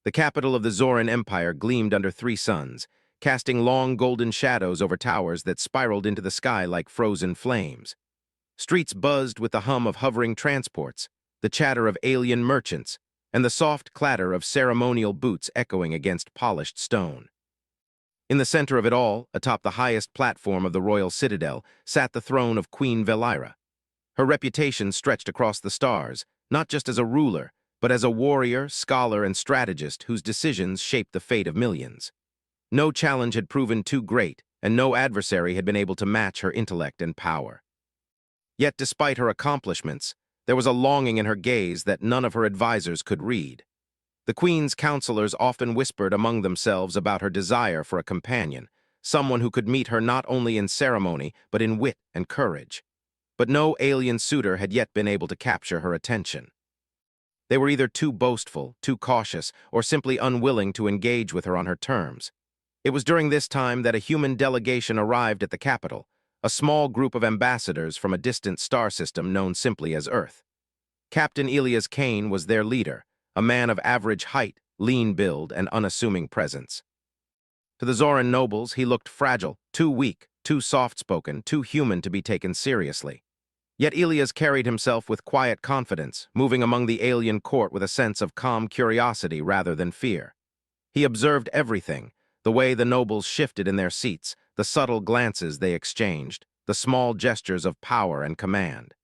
The capital of the Zoran Empire gleamed under three suns, casting long golden shadows over towers that spiraled into the sky like frozen flames. Streets buzzed with the hum of hovering transports, the chatter of alien merchants, and the soft clatter of ceremonial boots echoing against polished stone. In the center of it all, atop the highest platform of the royal citadel, sat the throne of Queen Velira. Her reputation stretched across the stars, not just as a ruler, but as a warrior, scholar, and strategist whose decisions shaped the fate of millions. No challenge had proven too great, and no adversary had been able to match her intellect and power. Yet despite her accomplishments, there was a longing in her gaze that none of her advisors could read. The queen's counselors often whispered among themselves about her desire for a companion, someone who could meet her not only in ceremony, but in wit and courage. But no alien suitor had yet been able to capture her attention. They were either too boastful, too cautious, or simply unwilling to engage with her on her terms. It was during this time that a human delegation arrived at the capital, a small group of ambassadors from a distant star system known simply as Earth. Captain Elias Kane was their leader, a man of average height, lean build, and unassuming presence. To the Zoran nobles, he looked fragile, too weak, too soft-spoken, too human to be taken seriously. Yet Elias carried himself with quiet confidence, moving among the alien court with a sense of calm curiosity rather than fear. He observed everything, the way the nobles shifted in their seats, the subtle glances they exchanged, the small gestures of power and command.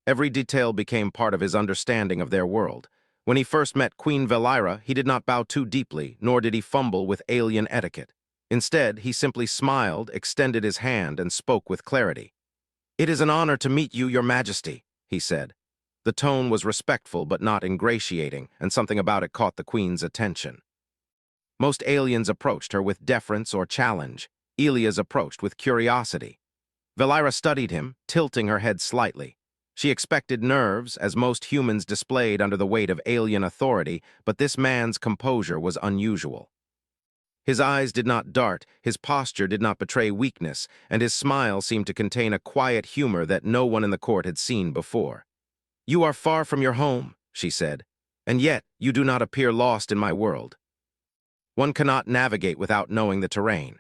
Every detail became part of his understanding of their world. When he first met Queen Velira, he did not bow too deeply, nor did he fumble with alien etiquette. Instead, he simply smiled, extended his hand, and spoke with clarity. "It is an honor to meet you, Your Majesty," he said. The tone was respectful but not ingratiating, and something about it caught the queen's attention. Most aliens approached her with deference or challenge. Elias approached with curiosity. Velira studied him, tilting her head slightly. She expected nerves, as most humans displayed under the weight of alien authority, but this man's composure was unusual. His eyes did not dart, his posture did not betray weakness, and his smile seemed to contain a quiet humor that no one in the court had seen before. "You are far from your home," she said, "and yet you do not appear lost in my world. One cannot navigate without knowing the terrain."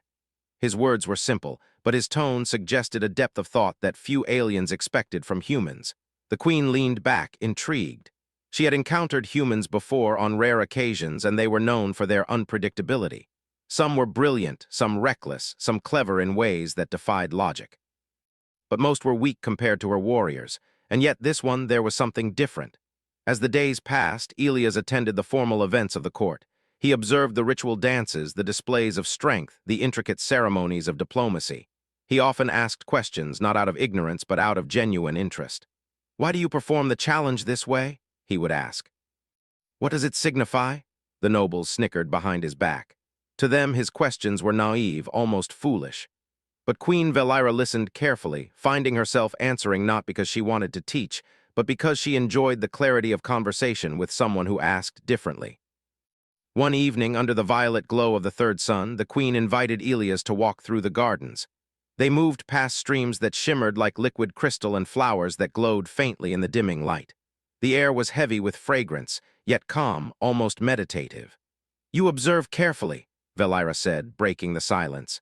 His words were simple, but his tone suggested a depth of thought that few aliens expected from humans. The queen leaned back, intrigued. She had encountered humans before on rare occasions, and they were known for their unpredictability. Some were brilliant, some reckless, some clever in ways that defied logic. But most were weak compared to her warriors, and yet this one there was something different. As the days passed, Elias attended the formal events of the court. He observed the ritual dances, the displays of strength, the intricate ceremonies of diplomacy. He often asked questions, not out of ignorance, but out of genuine interest. "Why do you perform the challenge this way?" he would ask. "What does it signify?" The nobles snickered behind his back. To them, his questions were naive, almost foolish. But Queen Velira listened carefully, finding herself answering not because she wanted to teach, but because she enjoyed the clarity of conversation with someone who asked differently. One evening, under the violet glow of the third sun, the queen invited Elias to walk through the gardens. They moved past streams that shimmered like liquid crystal and flowers that glowed faintly in the dimming light. The air was heavy with fragrance, yet calm, almost meditative. "You observe carefully," Velira said, breaking the silence.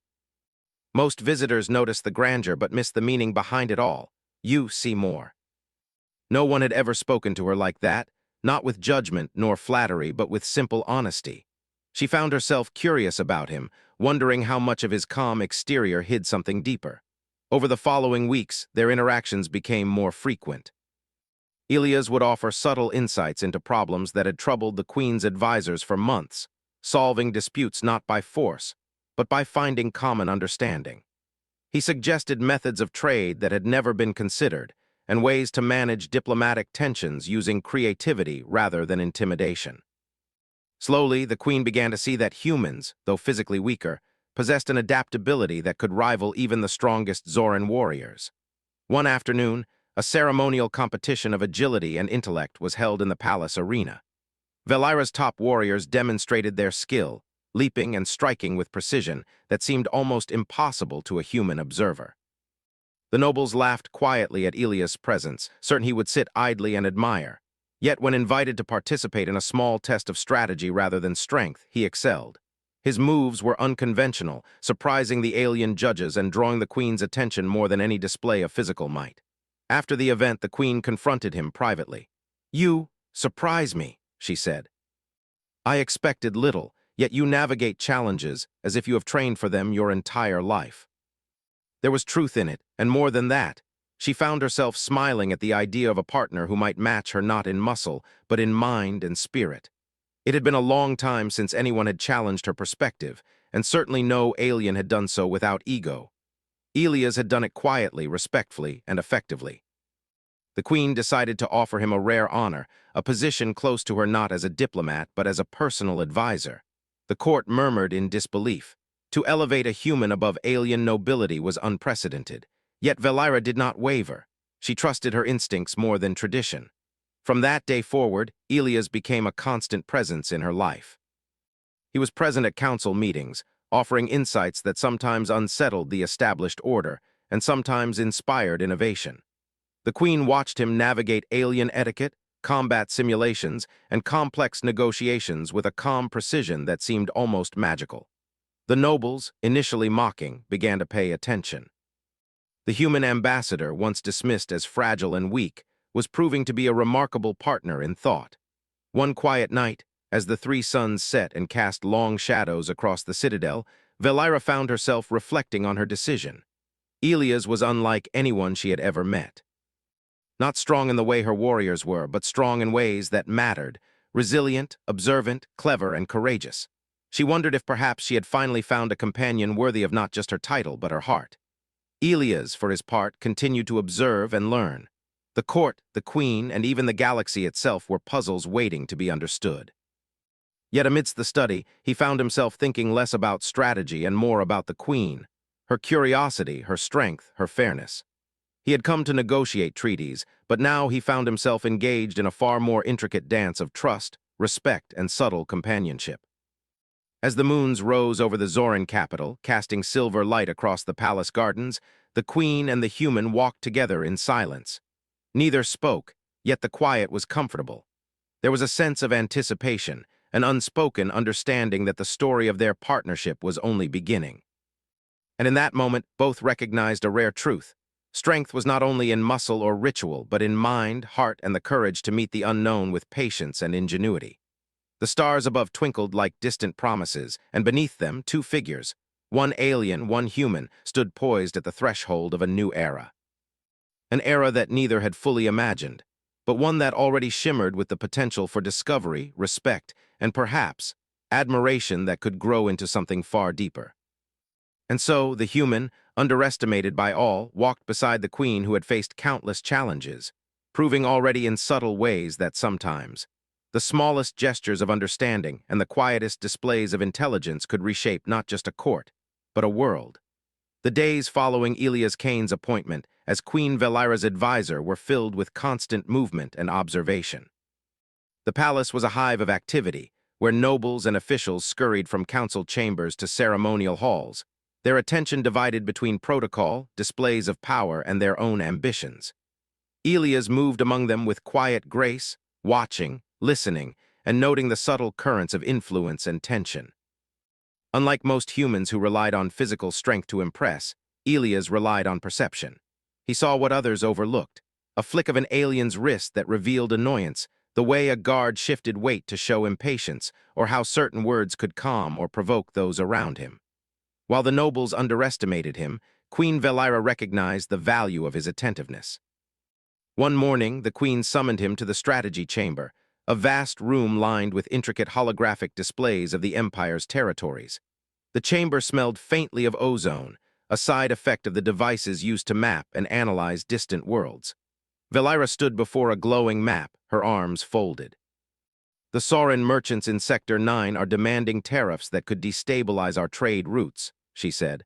"Most visitors notice the grandeur but miss the meaning behind it all. You see more." No one had ever spoken to her like that, not with judgment nor flattery, but with simple honesty. She found herself curious about him, wondering how much of his calm exterior hid something deeper. Over the following weeks, their interactions became more frequent. Elias would offer subtle insights into problems that had troubled the queen's advisors for months, solving disputes not by force, but by finding common understanding. He suggested methods of trade that had never been considered, and ways to manage diplomatic tensions using creativity rather than intimidation. Slowly, the queen began to see that humans, though physically weaker, possessed an adaptability that could rival even the strongest Zoran warriors. One afternoon, a ceremonial competition of agility and intellect was held in the palace arena. Velira's top warriors demonstrated their skill, leaping and striking with precision that seemed almost impossible to a human observer. The nobles laughed quietly at Elias' presence, certain he would sit idly and admire. Yet when invited to participate in a small test of strategy rather than strength, he excelled. His moves were unconventional, surprising the alien judges and drawing the Queen's attention more than any display of physical might. After the event, the Queen confronted him privately. "You surprise me," she said. "I expected little, yet you navigate challenges as if you have trained for them your entire life." There was truth in it, and more than that. She found herself smiling at the idea of a partner who might match her not in muscle, but in mind and spirit. It had been a long time since anyone had challenged her perspective, and certainly no alien had done so without ego. Elias had done it quietly, respectfully, and effectively. The Queen decided to offer him a rare honor, a position close to her not as a diplomat, but as a personal advisor. The court murmured in disbelief. To elevate a human above alien nobility was unprecedented. Yet Valira did not waver. She trusted her instincts more than tradition. From that day forward, Elias became a constant presence in her life. He was present at council meetings, offering insights that sometimes unsettled the established order and sometimes inspired innovation. The Queen watched him navigate alien etiquette, combat simulations, and complex negotiations with a calm precision that seemed almost magical. The nobles, initially mocking, began to pay attention. The human ambassador, once dismissed as fragile and weak, was proving to be a remarkable partner in thought. One quiet night, as the three suns set and cast long shadows across the citadel, Valira found herself reflecting on her decision. Elias was unlike anyone she had ever met. Not strong in the way her warriors were, but strong in ways that mattered, resilient, observant, clever, and courageous. She wondered if perhaps she had finally found a companion worthy of not just her title, but her heart. Elias, for his part, continued to observe and learn. The court, the Queen, and even the galaxy itself were puzzles waiting to be understood. Yet amidst the study, he found himself thinking less about strategy and more about the Queen, her curiosity, her strength, her fairness. He had come to negotiate treaties, but now he found himself engaged in a far more intricate dance of trust, respect, and subtle companionship. As the moons rose over the Zoran capital, casting silver light across the palace gardens, the Queen and the human walked together in silence. Neither spoke, yet the quiet was comfortable. There was a sense of anticipation, an unspoken understanding that the story of their partnership was only beginning. And in that moment, both recognized a rare truth. Strength was not only in muscle or ritual, but in mind, heart, and the courage to meet the unknown with patience and ingenuity. The stars above twinkled like distant promises, and beneath them, two figures, one alien, one human, stood poised at the threshold of a new era. An era that neither had fully imagined, but one that already shimmered with the potential for discovery, respect, and perhaps admiration that could grow into something far deeper. And so, the human, underestimated by all, walked beside the Queen who had faced countless challenges, proving already in subtle ways that sometimes the smallest gestures of understanding and the quietest displays of intelligence could reshape not just a court, but a world. The days following Elias Kane's appointment as Queen Valira's advisor were filled with constant movement and observation. The palace was a hive of activity, where nobles and officials scurried from council chambers to ceremonial halls, their attention divided between protocol, displays of power, and their own ambitions. Elias moved among them with quiet grace, watching, listening, and noting the subtle currents of influence and tension. Unlike most humans who relied on physical strength to impress, Elias relied on perception. He saw what others overlooked, a flick of an alien's wrist that revealed annoyance, the way a guard shifted weight to show impatience, or how certain words could calm or provoke those around him. While the nobles underestimated him, Queen Valira recognized the value of his attentiveness. One morning, the Queen summoned him to the strategy chamber, a vast room lined with intricate holographic displays of the Empire's territories. The chamber smelled faintly of ozone, a side effect of the devices used to map and analyze distant worlds. Valira stood before a glowing map, her arms folded. "The Sauran merchants in Sector 9 are demanding tariffs that could destabilize our trade routes," she said.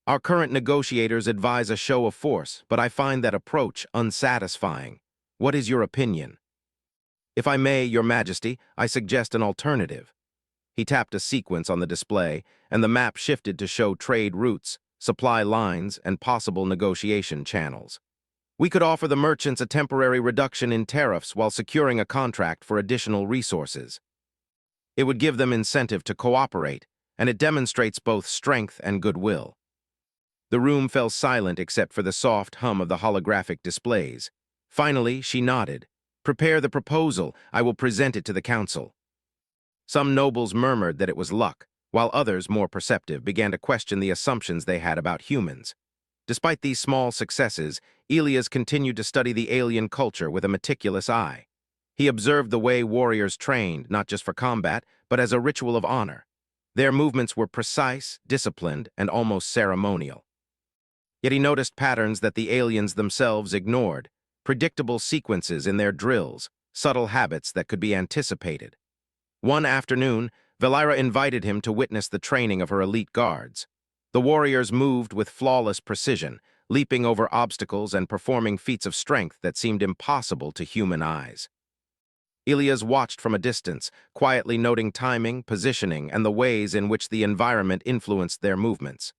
"Our current negotiators advise a show of force, but I find that approach unsatisfying. What is your opinion?" "If I may, Your Majesty, I suggest an alternative." He tapped a sequence on the display, and the map shifted to show trade routes, supply lines, and possible negotiation channels. We could offer the merchants a temporary reduction in tariffs while securing a contract for additional resources. It would give them incentive to cooperate, and it demonstrates both strength and goodwill. The room fell silent except for the soft hum of the holographic displays. Finally, she nodded. "Prepare the proposal. I will present it to the council." Some nobles murmured that it was luck, while others, more perceptive, began to question the assumptions they had about humans. Despite these small successes, Elias continued to study the alien culture with a meticulous eye. He observed the way warriors trained, not just for combat, but as a ritual of honor. Their movements were precise, disciplined, and almost ceremonial. Yet he noticed patterns that the aliens themselves ignored, predictable sequences in their drills, subtle habits that could be anticipated. One afternoon, Valira invited him to witness the training of her elite guards. The warriors moved with flawless precision, leaping over obstacles and performing feats of strength that seemed impossible to human eyes. Elias watched from a distance, quietly noting timing, positioning, and the ways in which the environment influenced their movements.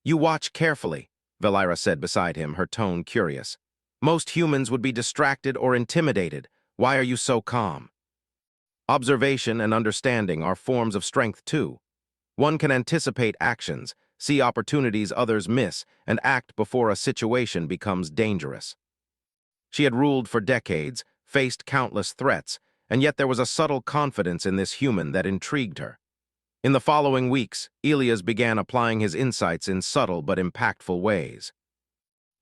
"You watch carefully," Valira said beside him, her tone curious. "Most humans would be distracted or intimidated. Why are you so calm?" Observation and understanding are forms of strength too. One can anticipate actions, see opportunities others miss, and act before a situation becomes dangerous. She had ruled for decades, faced countless threats, and yet there was a subtle confidence in this human that intrigued her. In the following weeks, Elias began applying his insights in subtle but impactful ways.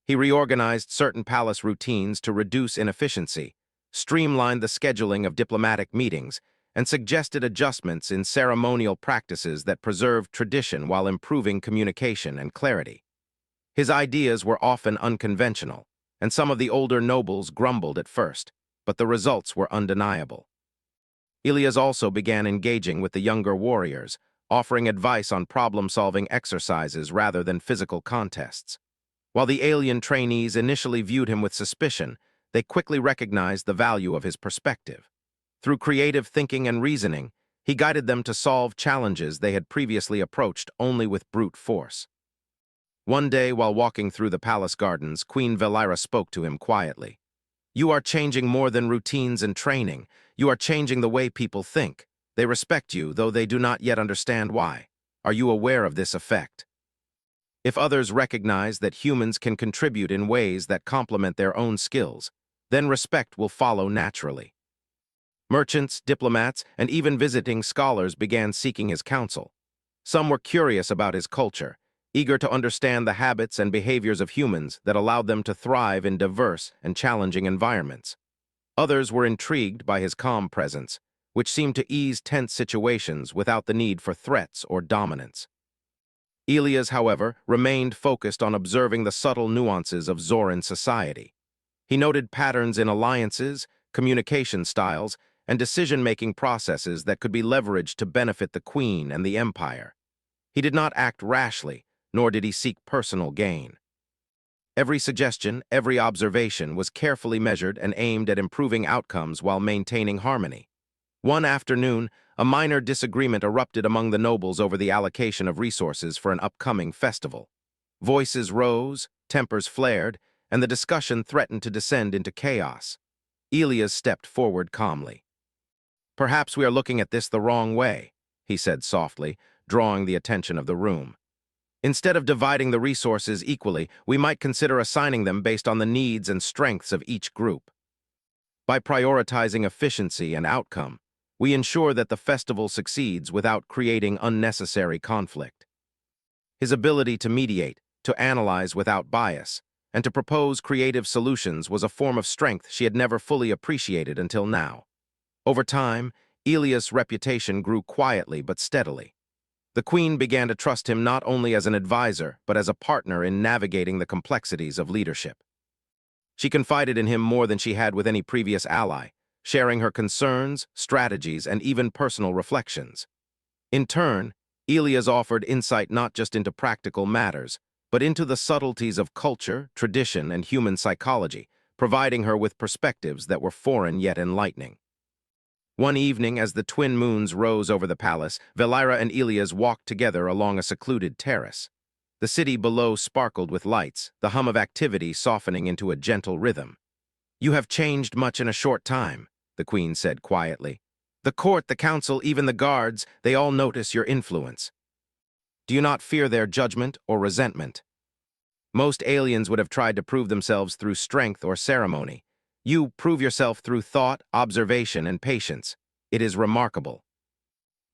He reorganized certain palace routines to reduce inefficiency, streamlined the scheduling of diplomatic meetings, and suggested adjustments in ceremonial practices that preserved tradition while improving communication and clarity. His ideas were often unconventional, and some of the older nobles grumbled at first, but the results were undeniable. Elias also began engaging with the younger warriors, offering advice on problem-solving exercises rather than physical contests. While the alien trainees initially viewed him with suspicion, they quickly recognized the value of his perspective. Through creative thinking and reasoning, he guided them to solve challenges they had previously approached only with brute force. One day, while walking through the palace gardens, Queen Valira spoke to him quietly. "You are changing more than routines and training. You are changing the way people think. They respect you, though they do not yet understand why. Are you aware of this effect?" If others recognize that humans can contribute in ways that complement their own skills, then respect will follow naturally. Merchants, diplomats, and even visiting scholars began seeking his counsel. Some were curious about his culture, eager to understand the habits and behaviors of humans that allowed them to thrive in diverse and challenging environments. Others were intrigued by his calm presence, which seemed to ease tense situations without the need for threats or dominance. Elias, however, remained focused on observing the subtle nuances of Zoran society. He noted patterns in alliances, communication styles, and decision-making processes that could be leveraged to benefit the queen and the empire. He did not act rashly, nor did he seek personal gain. Every suggestion, every observation was carefully measured and aimed at improving outcomes while maintaining harmony. One afternoon, a minor disagreement erupted among the nobles over the allocation of resources for an upcoming festival. Voices rose, tempers flared, and the discussion threatened to descend into chaos. Elias stepped forward calmly. "Perhaps we are looking at this the wrong way," he said softly, drawing the attention of the room. "Instead of dividing the resources equally, we might consider assigning them based on the needs and strengths of each group. By prioritizing efficiency and outcome, we ensure that the festival succeeds without creating unnecessary conflict." His ability to mediate, to analyze without bias, and to propose creative solutions was a form of strength she had never fully appreciated until now. Over time, Elias' reputation grew quietly but steadily. The queen began to trust him not only as an advisor, but as a partner in navigating the complexities of leadership. She confided in him more than she had with any previous ally, sharing her concerns, strategies, and even personal reflections. In turn, Elias offered insight not just into practical matters, but into the subtleties of culture, tradition, and human psychology, providing her with perspectives that were foreign yet enlightening. One evening, as the twin moons rose over the palace, Valira and Elias walked together along a secluded terrace. The city below sparkled with lights, the hum of activity softening into a gentle rhythm. "You have changed much in a short time," the queen said quietly. "The court, the council, even the guards, they all notice your influence. Do you not fear their judgment or resentment? Most aliens would have tried to prove themselves through strength or ceremony. You prove yourself through thought, observation, and patience. It is remarkable.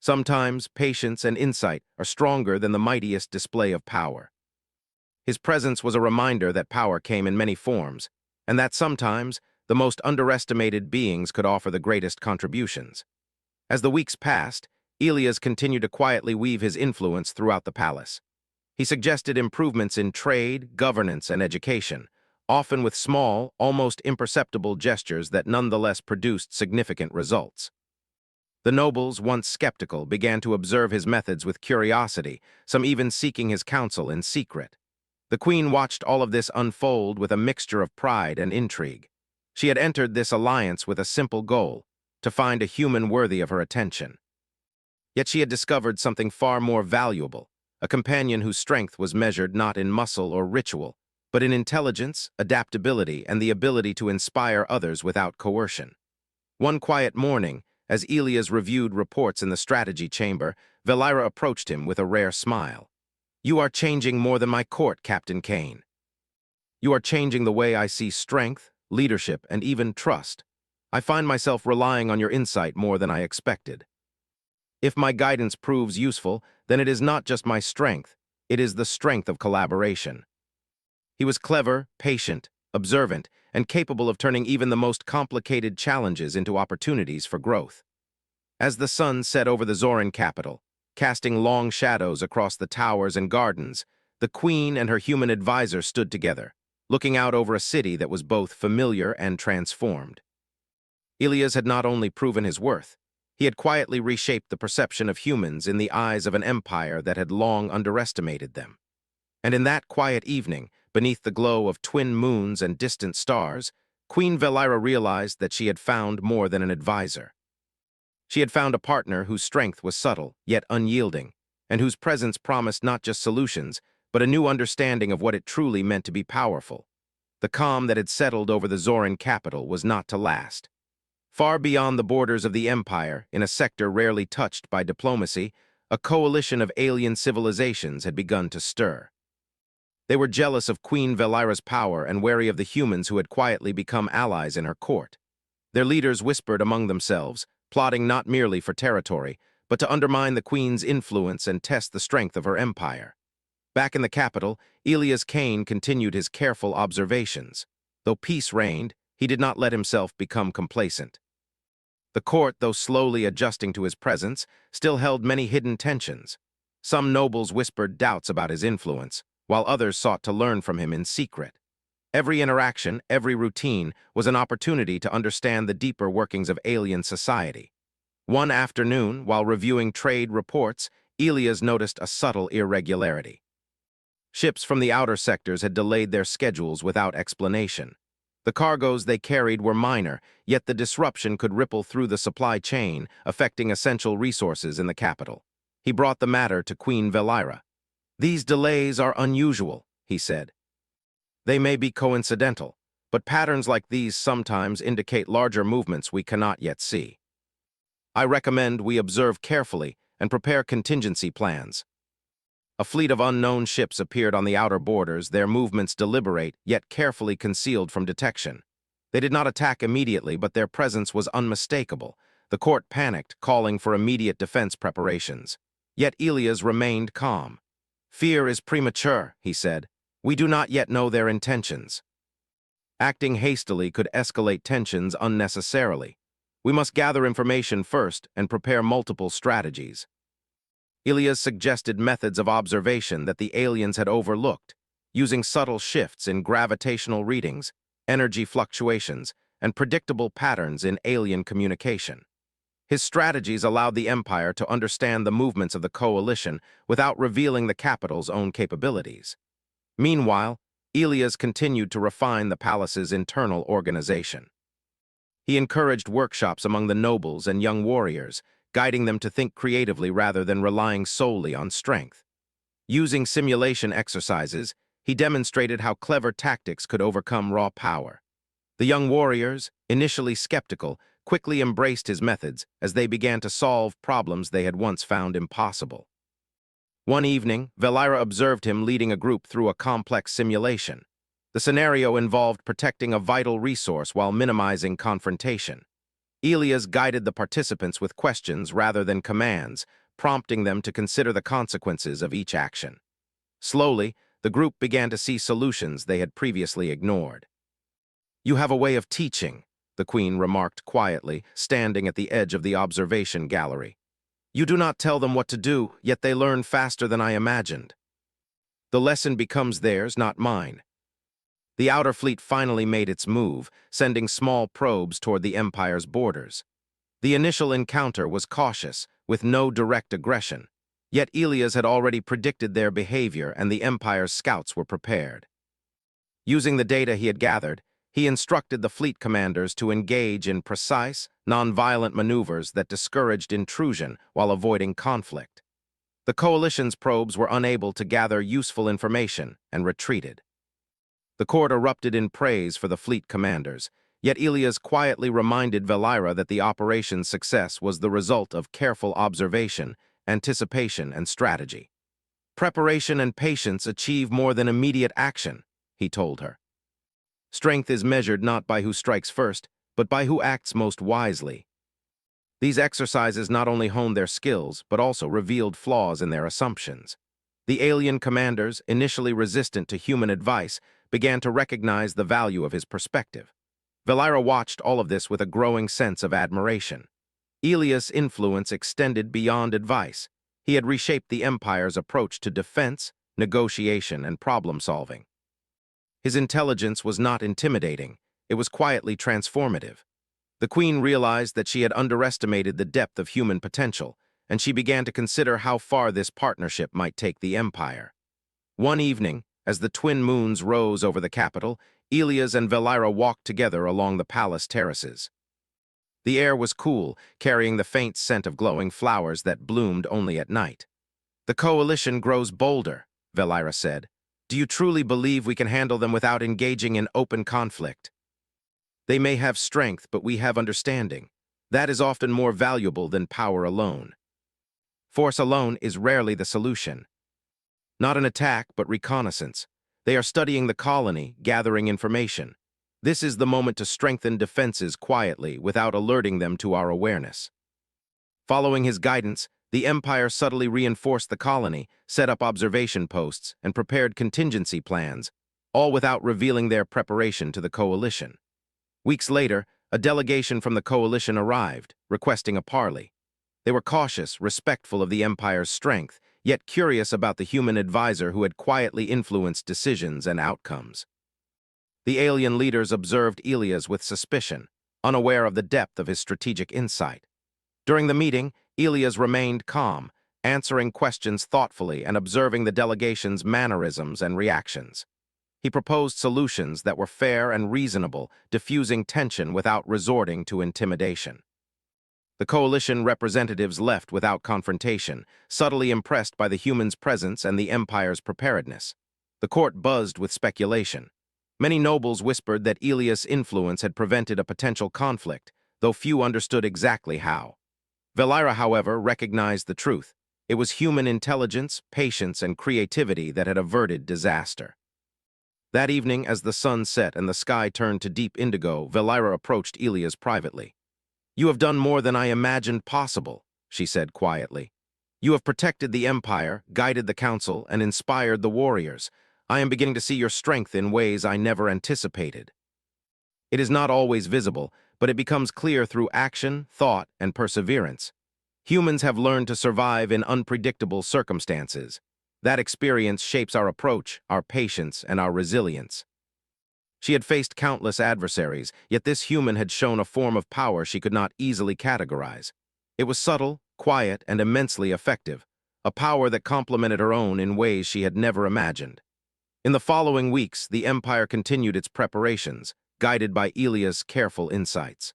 Sometimes patience and insight are stronger than the mightiest display of power." His presence was a reminder that power came in many forms, and that sometimes the most underestimated beings could offer the greatest contributions. As the weeks passed, Elias continued to quietly weave his influence throughout the palace. He suggested improvements in trade, governance, and education, often with small, almost imperceptible gestures that nonetheless produced significant results. The nobles, once skeptical, began to observe his methods with curiosity, some even seeking his counsel in secret. The queen watched all of this unfold with a mixture of pride and intrigue. She had entered this alliance with a simple goal: to find a human worthy of her attention. Yet she had discovered something far more valuable, a companion whose strength was measured not in muscle or ritual, but in intelligence, adaptability, and the ability to inspire others without coercion. One quiet morning, as Elias reviewed reports in the strategy chamber, Velira approached him with a rare smile. "You are changing more than my court, Captain Kane. You are changing the way I see strength, leadership, and even trust. I find myself relying on your insight more than I expected. If my guidance proves useful, then it is not just my strength, it is the strength of collaboration." He was clever, patient, observant, and capable of turning even the most complicated challenges into opportunities for growth. As the sun set over the Zoran capital, casting long shadows across the towers and gardens, the queen and her human advisor stood together, looking out over a city that was both familiar and transformed. Elias had not only proven his worth, he had quietly reshaped the perception of humans in the eyes of an empire that had long underestimated them. And in that quiet evening, beneath the glow of twin moons and distant stars, Queen Velira realized that she had found more than an advisor. She had found a partner whose strength was subtle, yet unyielding, and whose presence promised not just solutions, but a new understanding of what it truly meant to be powerful. The calm that had settled over the Zoran capital was not to last. Far beyond the borders of the empire, in a sector rarely touched by diplomacy, a coalition of alien civilizations had begun to stir. They were jealous of Queen Velira's power and wary of the humans who had quietly become allies in her court. Their leaders whispered among themselves, plotting not merely for territory, but to undermine the queen's influence and test the strength of her empire. Back in the capital, Elias Kane continued his careful observations. Though peace reigned, he did not let himself become complacent. The court, though slowly adjusting to his presence, still held many hidden tensions. Some nobles whispered doubts about his influence, while others sought to learn from him in secret. Every interaction, every routine, was an opportunity to understand the deeper workings of alien society. One afternoon, while reviewing trade reports, Elias noticed a subtle irregularity. Ships from the outer sectors had delayed their schedules without explanation. The cargoes they carried were minor, yet the disruption could ripple through the supply chain, affecting essential resources in the capital. He brought the matter to Queen Velira. "These delays are unusual," he said. "They may be coincidental, but patterns like these sometimes indicate larger movements we cannot yet see. I recommend we observe carefully and prepare contingency plans." A fleet of unknown ships appeared on the outer borders, their movements deliberate, yet carefully concealed from detection. They did not attack immediately, but their presence was unmistakable. The court panicked, calling for immediate defense preparations. Yet Elias remained calm. "Fear is premature," he said. "We do not yet know their intentions. Acting hastily could escalate tensions unnecessarily. We must gather information first and prepare multiple strategies." Elias suggested methods of observation that the aliens had overlooked, using subtle shifts in gravitational readings, energy fluctuations, and predictable patterns in alien communication. His strategies allowed the Empire to understand the movements of the coalition without revealing the capital's own capabilities. Meanwhile, Elias continued to refine the palace's internal organization. He encouraged workshops among the nobles and young warriors, guiding them to think creatively rather than relying solely on strength. Using simulation exercises, he demonstrated how clever tactics could overcome raw power. The young warriors, initially skeptical, quickly embraced his methods as they began to solve problems they had once found impossible. One evening, Valira observed him leading a group through a complex simulation. The scenario involved protecting a vital resource while minimizing confrontation. Elias guided the participants with questions rather than commands, prompting them to consider the consequences of each action. Slowly, the group began to see solutions they had previously ignored. "You have a way of teaching," the queen remarked quietly, standing at the edge of the observation gallery. "You do not tell them what to do, yet they learn faster than I imagined. The lesson becomes theirs, not mine." The outer fleet finally made its move, sending small probes toward the Empire's borders. The initial encounter was cautious, with no direct aggression. Yet Elias had already predicted their behavior, and the Empire's scouts were prepared. Using the data he had gathered, he instructed the fleet commanders to engage in precise, non-violent maneuvers that discouraged intrusion while avoiding conflict. The coalition's probes were unable to gather useful information and retreated. The court erupted in praise for the fleet commanders, yet Elias quietly reminded Valira that the operation's success was the result of careful observation, anticipation, and strategy. "Preparation and patience achieve more than immediate action," he told her. "Strength is measured not by who strikes first, but by who acts most wisely." These exercises not only honed their skills, but also revealed flaws in their assumptions. The alien commanders, initially resistant to human advice, began to recognize the value of his perspective. Valira watched all of this with a growing sense of admiration. Elias' influence extended beyond advice. He had reshaped the Empire's approach to defense, negotiation, and problem-solving. His intelligence was not intimidating, it was quietly transformative. The Queen realized that she had underestimated the depth of human potential, and she began to consider how far this partnership might take the Empire. One evening, as the twin moons rose over the capital, Elias and Valira walked together along the palace terraces. The air was cool, carrying the faint scent of glowing flowers that bloomed only at night. "The coalition grows bolder," Valira said. "Do you truly believe we can handle them without engaging in open conflict? They may have strength, but we have understanding. That is often more valuable than power alone. Force alone is rarely the solution. Not an attack, but reconnaissance. They are studying the colony, gathering information. This is the moment to strengthen defenses quietly without alerting them to our awareness." Following his guidance, the Empire subtly reinforced the colony, set up observation posts, and prepared contingency plans, all without revealing their preparation to the coalition. Weeks later, a delegation from the coalition arrived, requesting a parley. They were cautious, respectful of the Empire's strength, yet curious about the human advisor who had quietly influenced decisions and outcomes. The alien leaders observed Elias with suspicion, unaware of the depth of his strategic insight. During the meeting, Elias remained calm, answering questions thoughtfully and observing the delegation's mannerisms and reactions. He proposed solutions that were fair and reasonable, diffusing tension without resorting to intimidation. The coalition representatives left without confrontation, subtly impressed by the humans' presence and the Empire's preparedness. The court buzzed with speculation. Many nobles whispered that Elias' influence had prevented a potential conflict, though few understood exactly how. Valira, however, recognized the truth. It was human intelligence, patience, and creativity that had averted disaster. That evening, as the sun set and the sky turned to deep indigo, Valira approached Elias privately. "You have done more than I imagined possible," she said quietly. "You have protected the Empire, guided the Council, and inspired the warriors. I am beginning to see your strength in ways I never anticipated. It is not always visible, but it becomes clear through action, thought, and perseverance. Humans have learned to survive in unpredictable circumstances. That experience shapes our approach, our patience, and our resilience." She had faced countless adversaries, yet this human had shown a form of power she could not easily categorize. It was subtle, quiet, and immensely effective, a power that complemented her own in ways she had never imagined. In the following weeks, the Empire continued its preparations, guided by Elias' careful insights.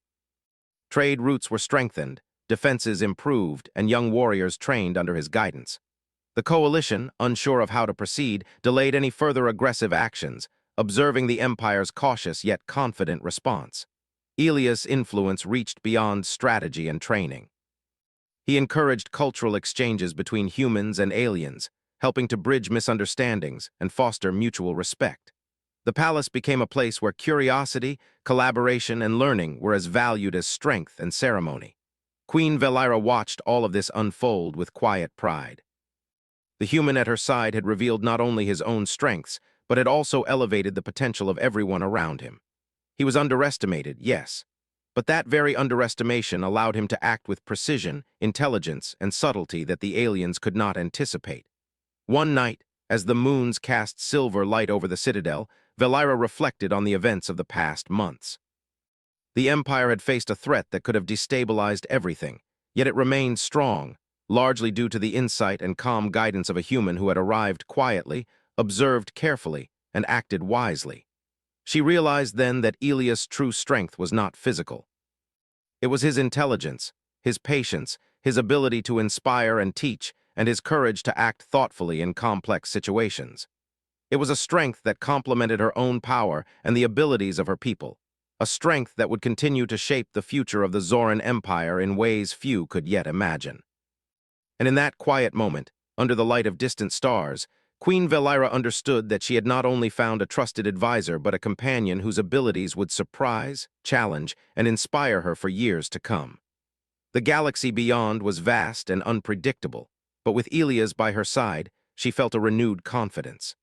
Trade routes were strengthened, defenses improved, and young warriors trained under his guidance. The coalition, unsure of how to proceed, delayed any further aggressive actions, observing the Empire's cautious yet confident response. Elias' influence reached beyond strategy and training. He encouraged cultural exchanges between humans and aliens, helping to bridge misunderstandings and foster mutual respect. The palace became a place where curiosity, collaboration, and learning were as valued as strength and ceremony. Queen Velira watched all of this unfold with quiet pride. The human at her side had revealed not only his own strengths, but had also elevated the potential of everyone around him. He was underestimated, yes, but that very underestimation allowed him to act with precision, intelligence, and subtlety that the aliens could not anticipate. One night, as the moons cast silver light over the citadel, Velira reflected on the events of the past months. The Empire had faced a threat that could have destabilized everything, yet it remained strong, largely due to the insight and calm guidance of a human who had arrived quietly, observed carefully, and acted wisely. She realized then that Elias' true strength was not physical. It was his intelligence, his patience, his ability to inspire and teach, and his courage to act thoughtfully in complex situations. It was a strength that complemented her own power and the abilities of her people, a strength that would continue to shape the future of the Zoran Empire in ways few could yet imagine. And in that quiet moment, under the light of distant stars, Queen Velira understood that she had not only found a trusted advisor but a companion whose abilities would surprise, challenge, and inspire her for years to come. The galaxy beyond was vast and unpredictable, but with Elias by her side, she felt a renewed confidence.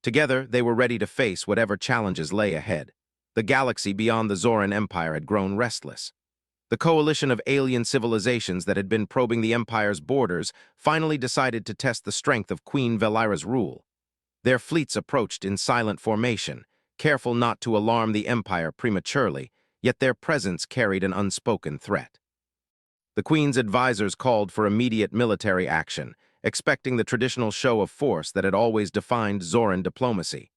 Together, they were ready to face whatever challenges lay ahead. The galaxy beyond the Zoran Empire had grown restless. The coalition of alien civilizations that had been probing the Empire's borders finally decided to test the strength of Queen Velira's rule. Their fleets approached in silent formation, careful not to alarm the Empire prematurely, yet their presence carried an unspoken threat. The Queen's advisors called for immediate military action, expecting the traditional show of force that had always defined Zoran diplomacy.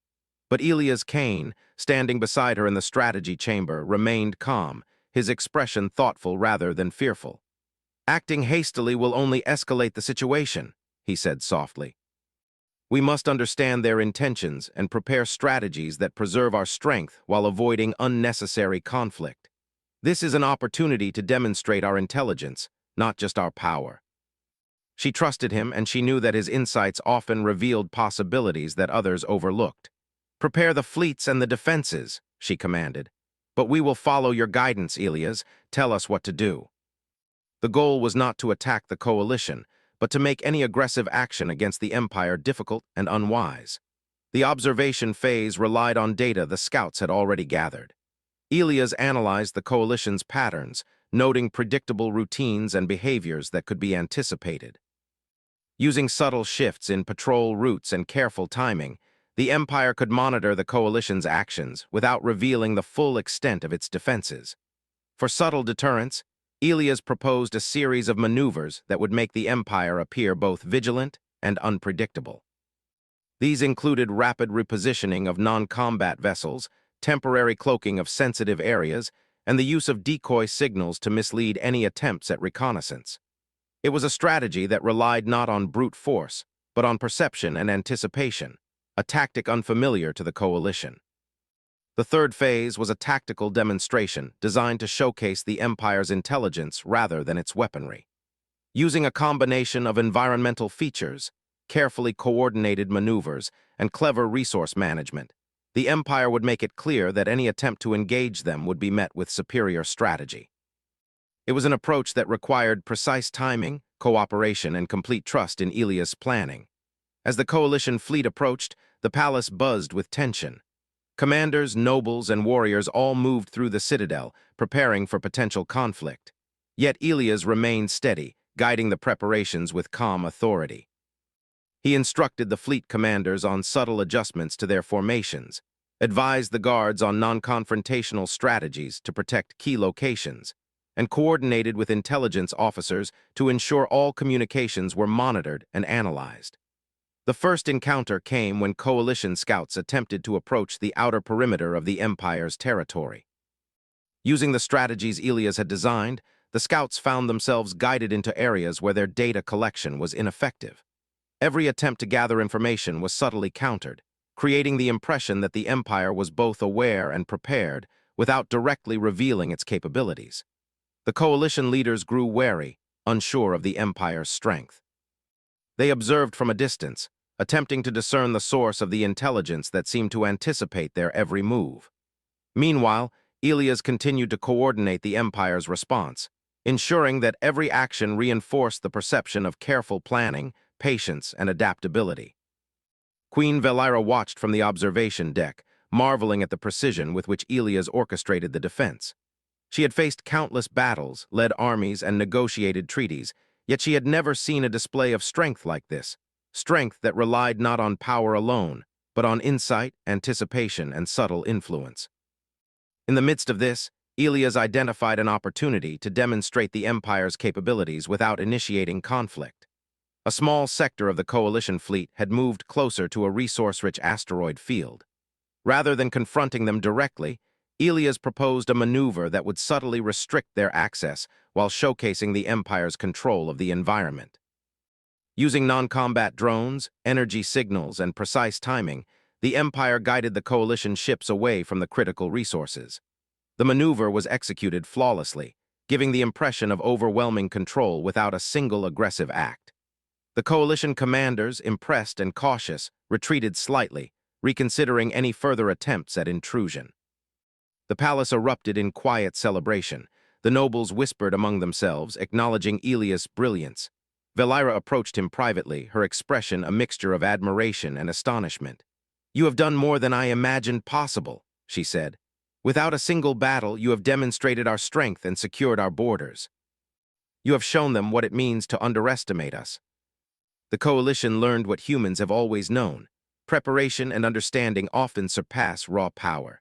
But Elias Kane, standing beside her in the strategy chamber, remained calm, his expression thoughtful rather than fearful. "Acting hastily will only escalate the situation," he said softly. "We must understand their intentions and prepare strategies that preserve our strength while avoiding unnecessary conflict. This is an opportunity to demonstrate our intelligence, not just our power." She trusted him, and she knew that his insights often revealed possibilities that others overlooked. "Prepare the fleets and the defenses," she commanded. "But we will follow your guidance, Elias. Tell us what to do." The goal was not to attack the coalition, but to make any aggressive action against the Empire difficult and unwise. The observation phase relied on data the scouts had already gathered. Elias analyzed the coalition's patterns, noting predictable routines and behaviors that could be anticipated. Using subtle shifts in patrol routes and careful timing, the Empire could monitor the coalition's actions without revealing the full extent of its defenses. For subtle deterrence, Elias proposed a series of maneuvers that would make the Empire appear both vigilant and unpredictable. These included rapid repositioning of non-combat vessels, temporary cloaking of sensitive areas, and the use of decoy signals to mislead any attempts at reconnaissance. It was a strategy that relied not on brute force, but on perception and anticipation, a tactic unfamiliar to the coalition. The third phase was a tactical demonstration designed to showcase the Empire's intelligence rather than its weaponry. Using a combination of environmental features, carefully coordinated maneuvers, and clever resource management, the Empire would make it clear that any attempt to engage them would be met with superior strategy. It was an approach that required precise timing, cooperation, and complete trust in Elias' planning. As the coalition fleet approached, the palace buzzed with tension. Commanders, nobles, and warriors all moved through the citadel, preparing for potential conflict. Yet Elias remained steady, guiding the preparations with calm authority. He instructed the fleet commanders on subtle adjustments to their formations, advised the guards on non-confrontational strategies to protect key locations, and coordinated with intelligence officers to ensure all communications were monitored and analyzed. The first encounter came when coalition scouts attempted to approach the outer perimeter of the Empire's territory. Using the strategies Elias had designed, the scouts found themselves guided into areas where their data collection was ineffective. Every attempt to gather information was subtly countered, creating the impression that the Empire was both aware and prepared without directly revealing its capabilities. The coalition leaders grew wary, unsure of the Empire's strength. They observed from a distance, attempting to discern the source of the intelligence that seemed to anticipate their every move. Meanwhile, Elias continued to coordinate the Empire's response, ensuring that every action reinforced the perception of careful planning, patience, and adaptability. Queen Velira watched from the observation deck, marveling at the precision with which Elias orchestrated the defense. She had faced countless battles, led armies, and negotiated treaties, yet she had never seen a display of strength like this, strength that relied not on power alone, but on insight, anticipation, and subtle influence. In the midst of this, Elias identified an opportunity to demonstrate the Empire's capabilities without initiating conflict. A small sector of the coalition fleet had moved closer to a resource-rich asteroid field. Rather than confronting them directly, Elias proposed a maneuver that would subtly restrict their access while showcasing the Empire's control of the environment. Using non-combat drones, energy signals, and precise timing, the Empire guided the coalition ships away from the critical resources. The maneuver was executed flawlessly, giving the impression of overwhelming control without a single aggressive act. The coalition commanders, impressed and cautious, retreated slightly, reconsidering any further attempts at intrusion. The palace erupted in quiet celebration. The nobles whispered among themselves, acknowledging Elias' brilliance. Velira approached him privately, her expression a mixture of admiration and astonishment. "You have done more than I imagined possible," she said. "Without a single battle, you have demonstrated our strength and secured our borders. You have shown them what it means to underestimate us." The coalition learned what humans have always known. Preparation and understanding often surpass raw power.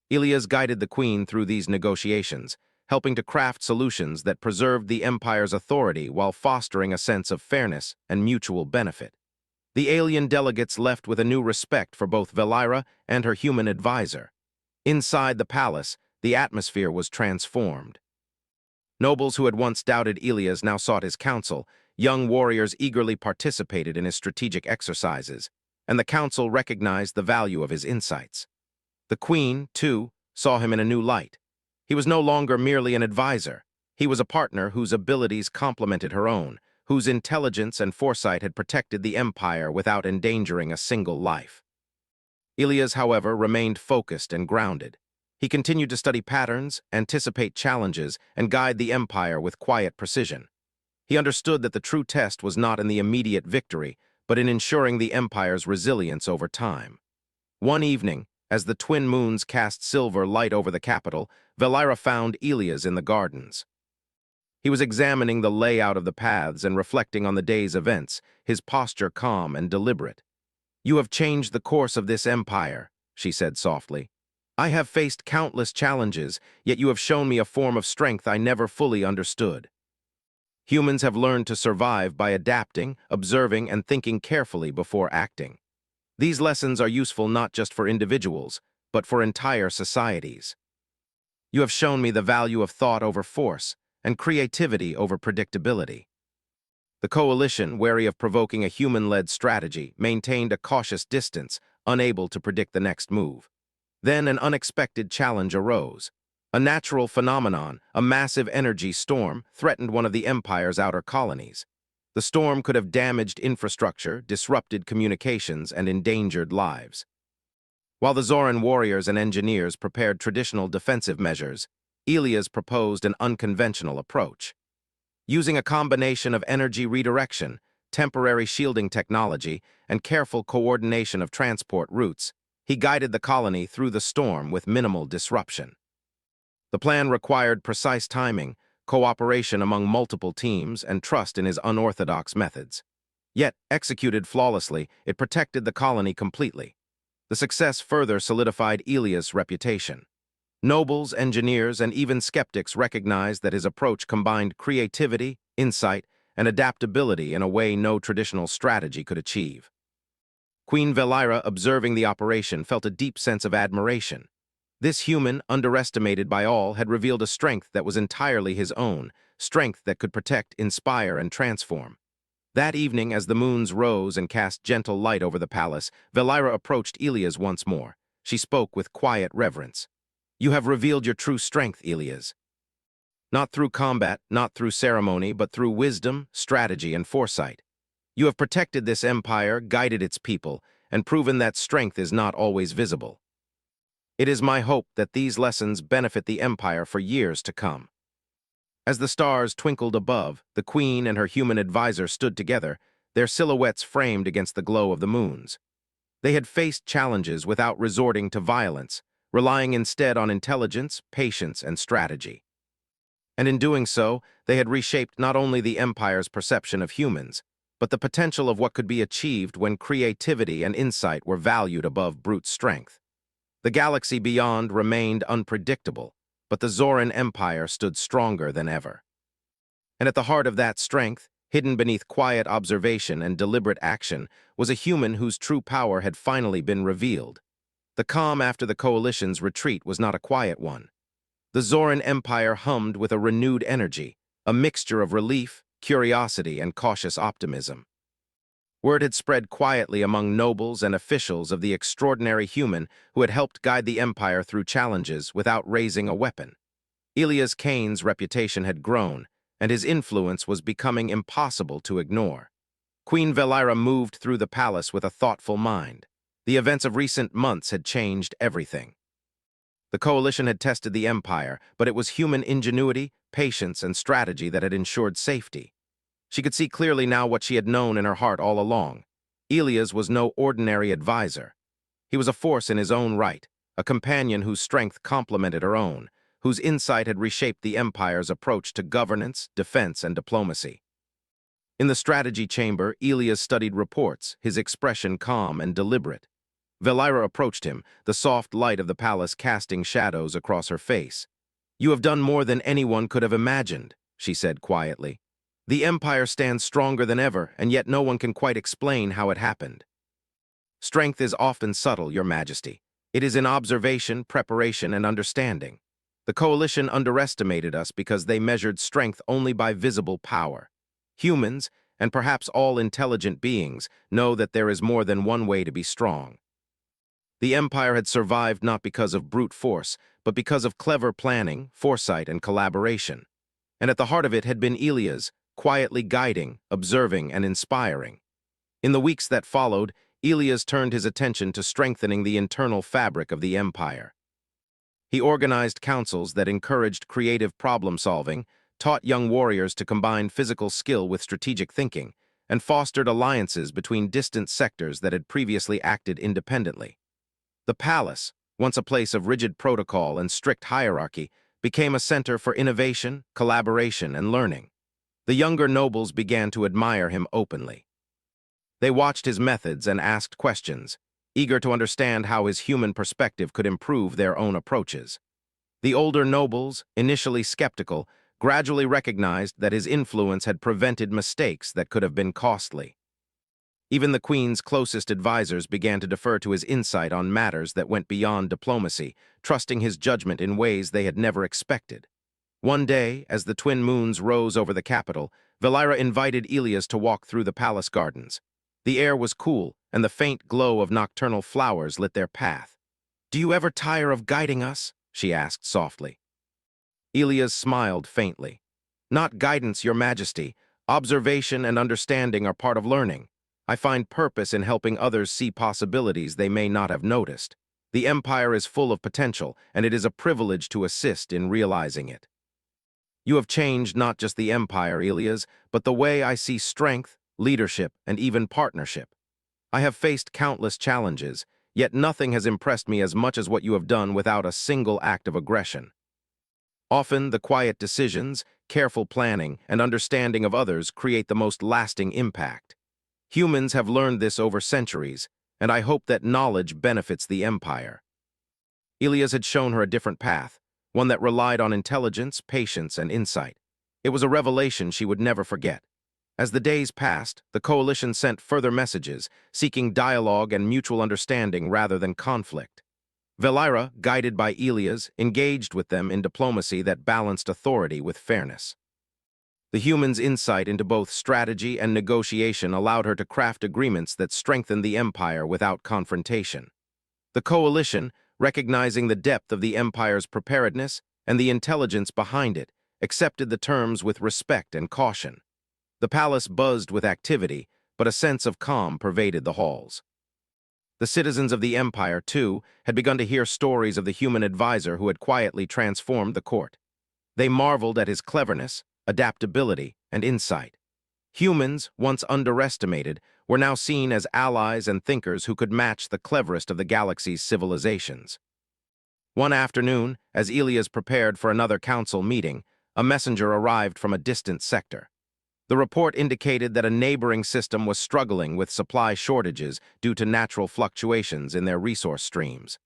Elias guided the queen through these negotiations, helping to craft solutions that preserved the Empire's authority while fostering a sense of fairness and mutual benefit. The alien delegates left with a new respect for both Velira and her human advisor. Inside the palace, the atmosphere was transformed. Nobles who had once doubted Elias now sought his counsel. Young warriors eagerly participated in his strategic exercises, and the council recognized the value of his insights. The queen, too, saw him in a new light. He was no longer merely an advisor. He was a partner whose abilities complemented her own, whose intelligence and foresight had protected the Empire without endangering a single life. Elias, however, remained focused and grounded. He continued to study patterns, anticipate challenges, and guide the Empire with quiet precision. He understood that the true test was not in the immediate victory, but in ensuring the Empire's resilience over time. One evening, as the twin moons cast silver light over the capital, Velira found Elias in the gardens. He was examining the layout of the paths and reflecting on the day's events, his posture calm and deliberate. "You have changed the course of this empire," she said softly. "I have faced countless challenges, yet you have shown me a form of strength I never fully understood. Humans have learned to survive by adapting, observing, and thinking carefully before acting. These lessons are useful not just for individuals, but for entire societies. You have shown me the value of thought over force and creativity over predictability." The coalition, wary of provoking a human-led strategy, maintained a cautious distance, unable to predict the next move. Then an unexpected challenge arose. A natural phenomenon, a massive energy storm, threatened one of the Empire's outer colonies. The storm could have damaged infrastructure, disrupted communications, and endangered lives. While the Zoran warriors and engineers prepared traditional defensive measures, Elias proposed an unconventional approach. Using a combination of energy redirection, temporary shielding technology, and careful coordination of transport routes, he guided the colony through the storm with minimal disruption. The plan required precise timing, cooperation among multiple teams, and trust in his unorthodox methods. Yet, executed flawlessly, it protected the colony completely. The success further solidified Elias' reputation. Nobles, engineers, and even skeptics recognized that his approach combined creativity, insight, and adaptability in a way no traditional strategy could achieve. Queen Velira, observing the operation, felt a deep sense of admiration. This human, underestimated by all, had revealed a strength that was entirely his own, strength that could protect, inspire, and transform. That evening, as the moons rose and cast gentle light over the palace, Valira approached Elias once more. She spoke with quiet reverence. "You have revealed your true strength, Elias. Not through combat, not through ceremony, but through wisdom, strategy, and foresight. You have protected this empire, guided its people, and proven that strength is not always visible. It is my hope that these lessons benefit the empire for years to come." As the stars twinkled above, the queen and her human advisor stood together, their silhouettes framed against the glow of the moons. They had faced challenges without resorting to violence, relying instead on intelligence, patience, and strategy. And in doing so, they had reshaped not only the empire's perception of humans, but the potential of what could be achieved when creativity and insight were valued above brute strength. The galaxy beyond remained unpredictable, but the Zoran Empire stood stronger than ever. And at the heart of that strength, hidden beneath quiet observation and deliberate action, was a human whose true power had finally been revealed. The calm after the coalition's retreat was not a quiet one. The Zoran Empire hummed with a renewed energy, a mixture of relief, curiosity, and cautious optimism. Word had spread quietly among nobles and officials of the extraordinary human who had helped guide the empire through challenges without raising a weapon. Elias Kane's reputation had grown, and his influence was becoming impossible to ignore. Queen Valira moved through the palace with a thoughtful mind. The events of recent months had changed everything. The coalition had tested the empire, but it was human ingenuity, patience, and strategy that had ensured safety. She could see clearly now what she had known in her heart all along. Elias was no ordinary advisor. He was a force in his own right, a companion whose strength complemented her own, whose insight had reshaped the empire's approach to governance, defense, and diplomacy. In the strategy chamber, Elias studied reports, his expression calm and deliberate. Valira approached him, the soft light of the palace casting shadows across her face. "You have done more than anyone could have imagined," she said quietly. "The empire stands stronger than ever, and yet no one can quite explain how it happened." "Strength is often subtle, Your Majesty. It is in observation, preparation, and understanding. The coalition underestimated us because they measured strength only by visible power. Humans, and perhaps all intelligent beings, know that there is more than one way to be strong. The empire had survived not because of brute force, but because of clever planning, foresight, and collaboration. And at the heart of it had been Elias, quietly guiding, observing, and inspiring. In the weeks that followed, Elias turned his attention to strengthening the internal fabric of the empire. He organized councils that encouraged creative problem-solving, taught young warriors to combine physical skill with strategic thinking, and fostered alliances between distant sectors that had previously acted independently. The palace, once a place of rigid protocol and strict hierarchy, became a center for innovation, collaboration, and learning. The younger nobles began to admire him openly. They watched his methods and asked questions, eager to understand how his human perspective could improve their own approaches. The older nobles, initially skeptical, gradually recognized that his influence had prevented mistakes that could have been costly. Even the queen's closest advisors began to defer to his insight on matters that went beyond diplomacy, trusting his judgment in ways they had never expected. One day, as the twin moons rose over the capital, Valira invited Elias to walk through the palace gardens. The air was cool, and the faint glow of nocturnal flowers lit their path. "Do you ever tire of guiding us?" she asked softly. Elias smiled faintly. "Not guidance, Your Majesty. Observation and understanding are part of learning. I find purpose in helping others see possibilities they may not have noticed. The empire is full of potential, and it is a privilege to assist in realizing it." "You have changed not just the empire, Elias, but the way I see strength, leadership, and even partnership. I have faced countless challenges, yet nothing has impressed me as much as what you have done without a single act of aggression. Often, the quiet decisions, careful planning, and understanding of others create the most lasting impact. Humans have learned this over centuries, and I hope that knowledge benefits the empire." Elias had shown her a different path, one that relied on intelligence, patience, and insight. It was a revelation she would never forget. As the days passed, the coalition sent further messages, seeking dialogue and mutual understanding rather than conflict. Valira, guided by Elias, engaged with them in diplomacy that balanced authority with fairness. The human's insight into both strategy and negotiation allowed her to craft agreements that strengthened the empire without confrontation. The coalition, recognizing the depth of the empire's preparedness and the intelligence behind it, accepted the terms with respect and caution. The palace buzzed with activity, but a sense of calm pervaded the halls. The citizens of the empire, too, had begun to hear stories of the human advisor who had quietly transformed the court. They marveled at his cleverness, adaptability, and insight. Humans, once underestimated, were now seen as allies and thinkers who could match the cleverest of the galaxy's civilizations. One afternoon, as Elias prepared for another council meeting, a messenger arrived from a distant sector. The report indicated that a neighboring system was struggling with supply shortages due to natural fluctuations in their resource streams.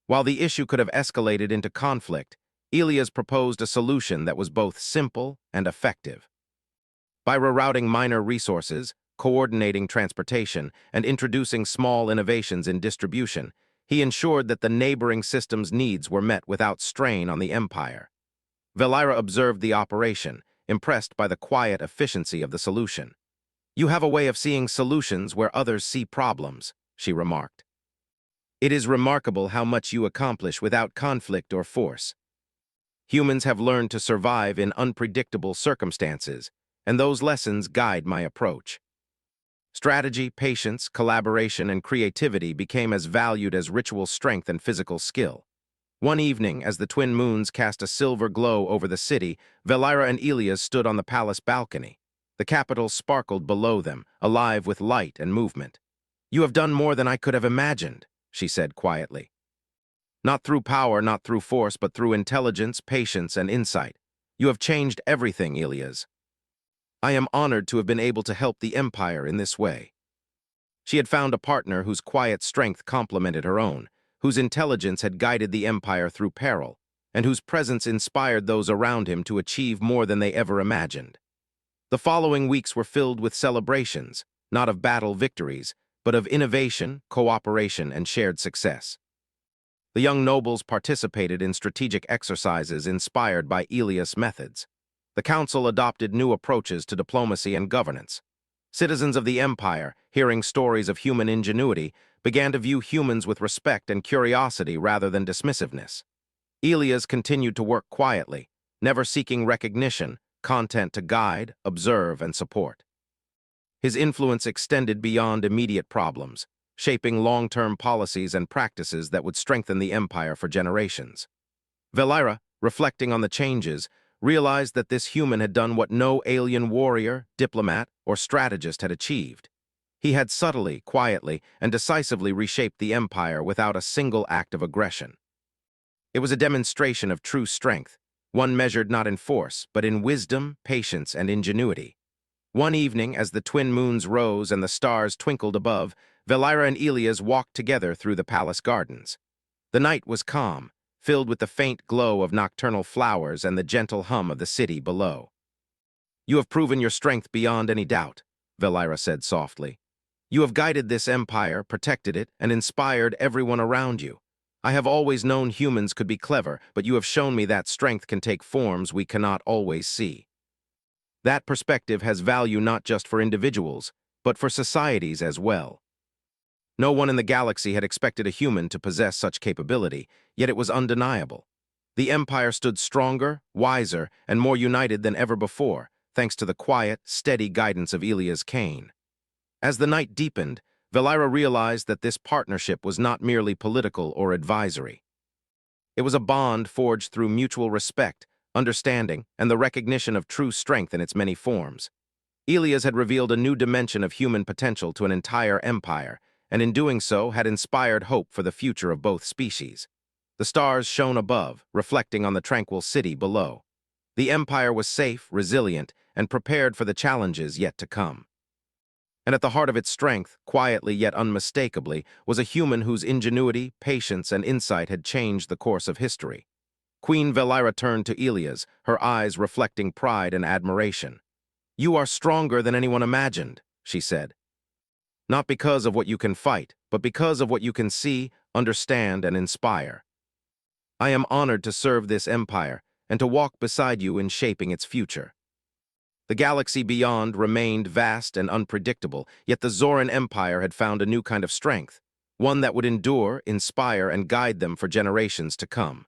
While the issue could have escalated into conflict, Elias proposed a solution that was both simple and effective. By rerouting minor resources, coordinating transportation, and introducing small innovations in distribution, he ensured that the neighboring system's needs were met without strain on the empire. Velira observed the operation, impressed by the quiet efficiency of the solution. "You have a way of seeing solutions where others see problems," she remarked. "It is remarkable how much you accomplish without conflict or force. Humans have learned to survive in unpredictable circumstances, and those lessons guide my approach." Strategy, patience, collaboration, and creativity became as valued as ritual strength and physical skill. One evening, as the twin moons cast a silver glow over the city, Velira and Elias stood on the palace balcony. The capital sparkled below them, alive with light and movement. "You have done more than I could have imagined," she said quietly. "Not through power, not through force, but through intelligence, patience, and insight. You have changed everything, Elias. I am honored to have been able to help the Empire in this way." She had found a partner whose quiet strength complemented her own, whose intelligence had guided the Empire through peril, and whose presence inspired those around him to achieve more than they ever imagined. The following weeks were filled with celebrations, not of battle victories, but of innovation, cooperation, and shared success. The young nobles participated in strategic exercises inspired by Elias' methods. The council adopted new approaches to diplomacy and governance. Citizens of the empire, hearing stories of human ingenuity, began to view humans with respect and curiosity rather than dismissiveness. Elias continued to work quietly, never seeking recognition, content to guide, observe, and support. His influence extended beyond immediate problems, shaping long-term policies and practices that would strengthen the empire for generations. Velira, reflecting on the changes, realized that this human had done what no alien warrior, diplomat, or strategist had achieved. He had subtly, quietly, and decisively reshaped the empire without a single act of aggression. It was a demonstration of true strength, one measured not in force, but in wisdom, patience, and ingenuity. One evening, as the twin moons rose and the stars twinkled above, Velira and Elias walked together through the palace gardens. The night was calm, filled with the faint glow of nocturnal flowers and the gentle hum of the city below. "You have proven your strength beyond any doubt," Velira said softly. "You have guided this empire, protected it, and inspired everyone around you. I have always known humans could be clever, but you have shown me that strength can take forms we cannot always see. That perspective has value not just for individuals, but for societies as well." No one in the galaxy had expected a human to possess such capability, yet it was undeniable. The Empire stood stronger, wiser, and more united than ever before, thanks to the quiet, steady guidance of Elias Kane. As the night deepened, Velira realized that this partnership was not merely political or advisory. It was a bond forged through mutual respect, understanding, and the recognition of true strength in its many forms. Elias had revealed a new dimension of human potential to an entire empire, and in doing so had inspired hope for the future of both species. The stars shone above, reflecting on the tranquil city below. The empire was safe, resilient, and prepared for the challenges yet to come. And at the heart of its strength, quietly yet unmistakably, was a human whose ingenuity, patience, and insight had changed the course of history. Queen Velira turned to Elias, her eyes reflecting pride and admiration. "You are stronger than anyone imagined," she said. "Not because of what you can fight, but because of what you can see, understand, and inspire. I am honored to serve this empire and to walk beside you in shaping its future." The galaxy beyond remained vast and unpredictable, yet the Zoran Empire had found a new kind of strength, one that would endure, inspire, and guide them for generations to come.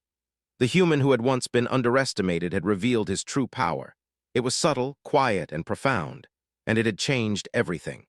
The human who had once been underestimated had revealed his true power. It was subtle, quiet, and profound, and it had changed everything.